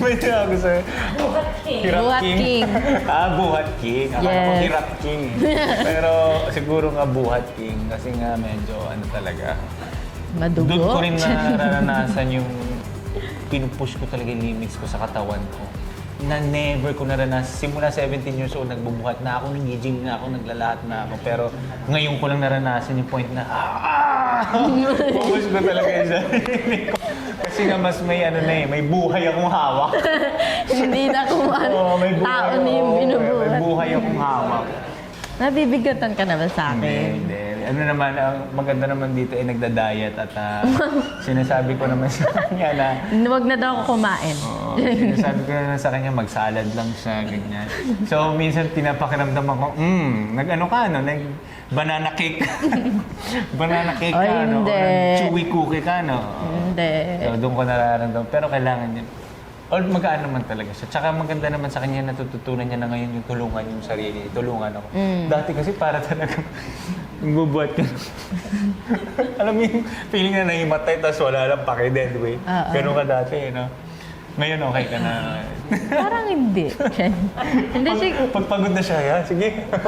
May tawag ko sa'yo. Hirap Buhat King. Buhat King. Akala ko Yes. Hirap King. Pero siguro nga Buhat King kasi nga medyo ano talaga. Madugo. Doon ko rin naranasan yung pinupush ko talaga yung limits ko sa katawan ko. Na never ko naranasan. Simula 17 years old, nagbubuhat na ako, nag-gym na ako, naglalahat na ako. Pero ngayon ko lang naranasan yung point na, pupush ko talaga yung sarili ko. Kasi nga mas may ano na may buhay akong hawak. Hindi na kung ano, may buhay tao na yung May binubuhat. buhay akong hawak. Nabibigatan ka na ba sa akin? Hindi. Ano naman, ang maganda naman dito ay nagda-diet at sinasabi ko naman sa kanya na Huwag na daw ako kumain. sinasabi ko naman sa kanya mag-salad lang siya, ganyan. So, minsan pinapakiramdam ako, nag-ano ka, no? Nag-banana cake. Banana cake Ay, ka, no? O hindi. nag-chewy cookie ka, no? Hindi. So, doon ko nararamdaman. Pero kailangan niya. Or magaan naman talaga siya. Tsaka maganda naman sa kanya, natututunan niya na ngayon yung tulungan yung sarili. Tulungan ako. Dati kasi para talaga bubuhat ka. Alam mo yung feeling na nahimatay tapos wala lang paki-dead weight. Ganun ka dati, no? Ngayon okay ka na. Parang hindi. Hindi siya. Pag pagod na siya, sige.